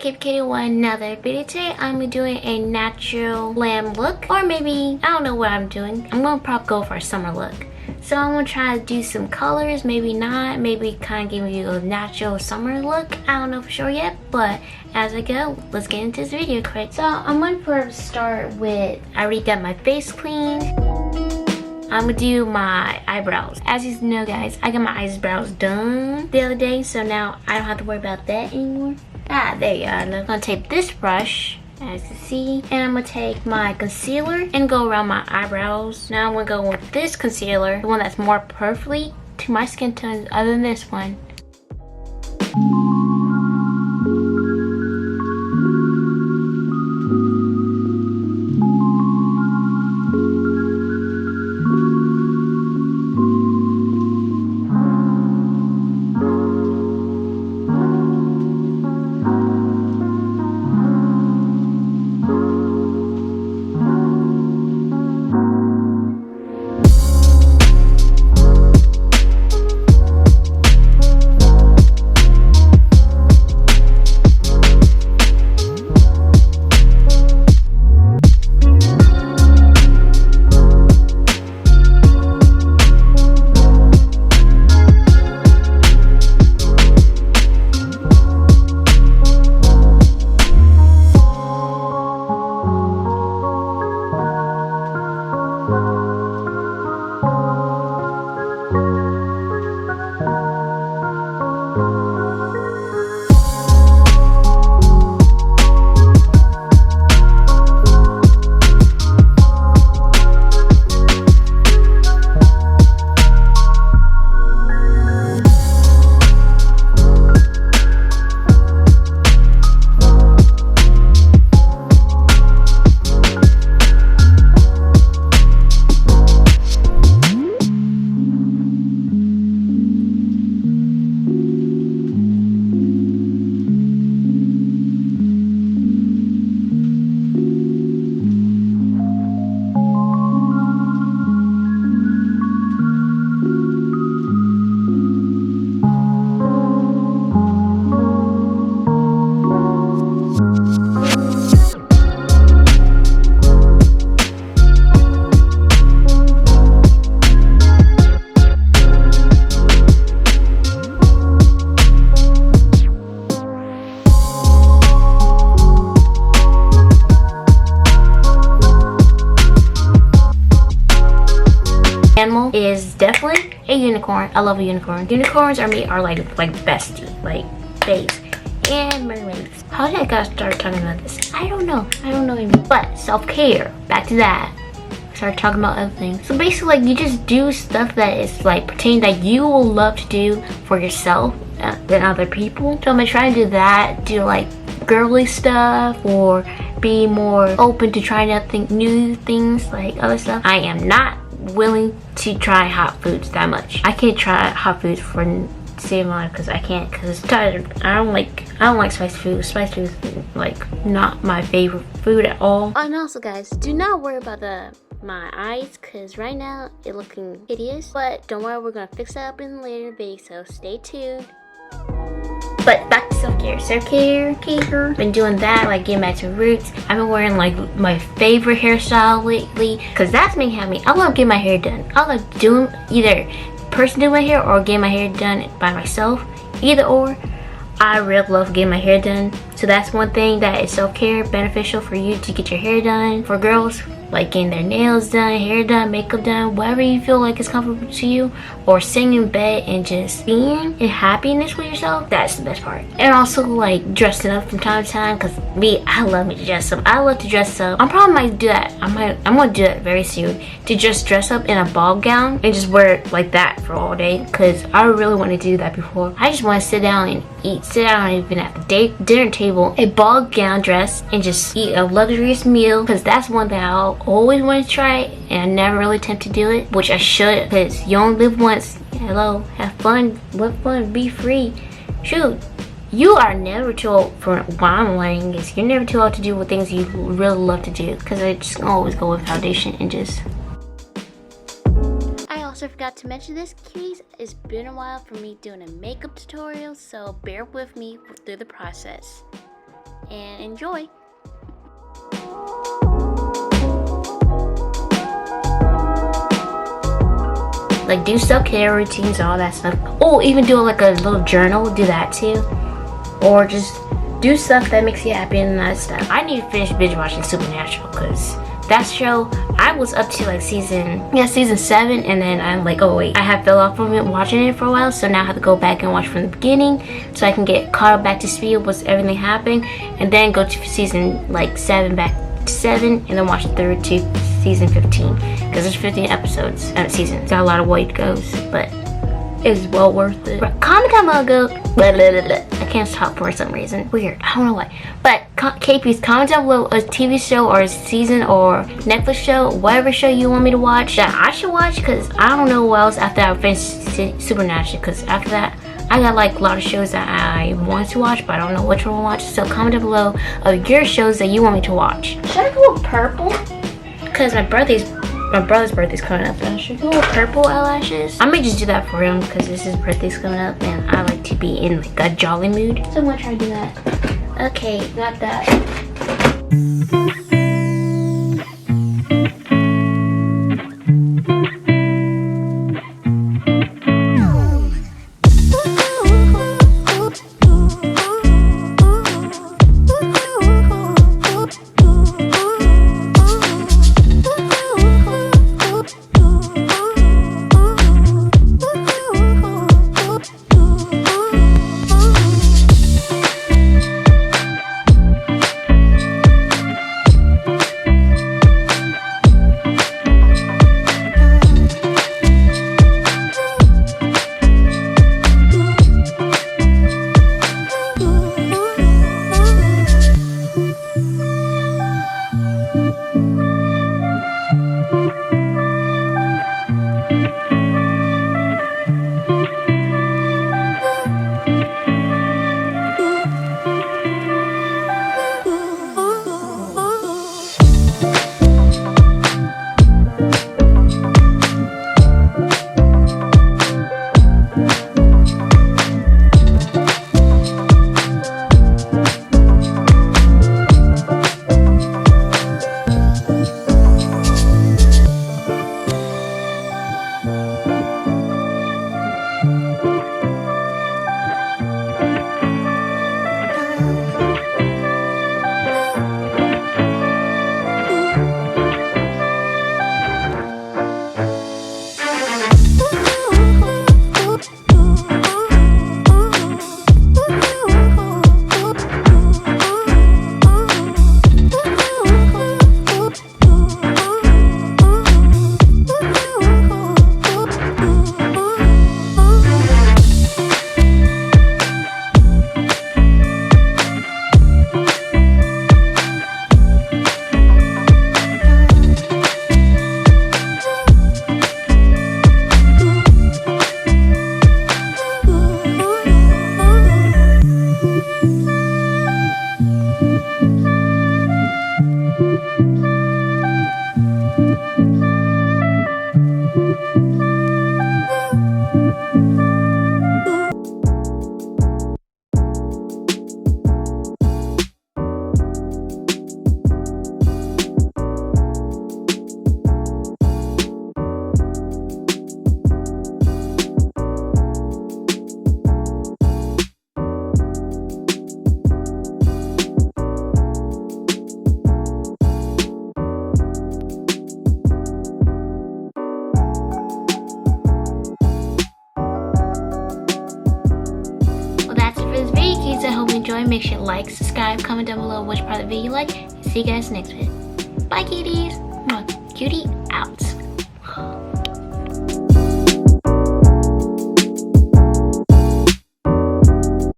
Kitty with another video. Today I'm doing a natural glam look, or maybe I don't know what I'm doing. I'm gonna probably go for a summer look. So I'm gonna try to do some colors, maybe not, maybe kind of give you a natural summer look. I don't know for sure yet, but as I go, let's get into this video quick. So I'm gonna first start with, I already got my face cleaned. I'm gonna do my eyebrows. As you know, guys, I got my eyebrows done the other day, so now I don't have to worry about that anymore. There you go. I'm gonna take this brush, as you see, and I'm gonna take my concealer and go around my eyebrows. Now I'm gonna go with this concealer, the one that's more perfectly to my skin tone other than this one. Animal is definitely a unicorn. I love a unicorn. Unicorns are like bestie, like babes, and mermaids. How did I gotta start talking about this? I don't know anymore. But self-care, back to that. Start talking about other things. So basically, like, you just do stuff that is like pertaining that you will love to do for yourself than other people. So I'm gonna try to do that. Do like girly stuff, or be more open to trying new things, like other stuff. I am not willing to try hot foods that much. I can't try hot foods for save my life because I can't, because it's tired. I don't like spicy food. Spicy food is like not my favorite food at all. And also, guys, do not worry about my eyes, because right now it's looking hideous, but don't worry, we're gonna fix that up in later video, so stay tuned. But back to self-care. Self-care, been doing that, like getting back to roots. I've been wearing like my favorite hairstyle lately, because that's making me happy. I love getting my hair done. I love doing either person doing my hair or getting my hair done by myself. Either or, I really love getting my hair done. So that's one thing that is self-care, beneficial for you to get your hair done. For girls, like getting their nails done, hair done, makeup done, whatever you feel like is comfortable to you, or sitting in bed and just being in happiness with yourself. That's the best part. And also like dressing up from time to time, because I love me to dress up. I love to dress up. I probably might do that. I'm gonna do that very soon, to just dress up in a ball gown and just wear it like that for all day, because I really want to do that before. I just want to sit down and eat, sit down even at the dinner table, a ball gown dress, and just eat a luxurious meal, because that's one thing I'll always want to try, and I never really attempt to do it, which I should, because you only live once. Hello, have fun, live fun, be free. Shoot, you are never too old for what I'm learning is you're never too old to do what things you really love to do, because I just always go with foundation and just. I also forgot to mention this, cuties. It's been a while for me doing a makeup tutorial, so bear with me through the process. and enjoy. Like do self-care routines, all that stuff. Oh, even do like a little journal, do that too. Or just do stuff that makes you happy and that stuff. I need to finish binge watching Supernatural because that show, I was up to like season 7, and then I'm like, oh wait, I have fell off from it watching it for a while, so now I have to go back and watch from the beginning so I can get caught up back to speed with everything happening, and then go to season like 7 back to 7, and then watch through to season 15 because there's 15 episodes season. It's got a lot of way it goes, but it's well worth it. Comment down below. I can't stop for some reason. Weird. I don't know why. But KPs, comment down below a TV show or a season or Netflix show, whatever show you want me to watch that I should watch, because I don't know what else after I finish Supernatural, because after that I got like a lot of shows that I want to watch, but I don't know which one to watch. So comment down below of your shows that you want me to watch. Should I go with purple? Because my brother's birthday's coming up, and I should go with purple eyelashes. I may just do that for him because this his birthday's coming up and I like to be in like a jolly mood. So I'm gonna try to do that. Okay, got that. I hope you enjoy. Make sure to like, subscribe, comment down below which part of the video you like. See you guys next video. Bye, cuties. Cutie out.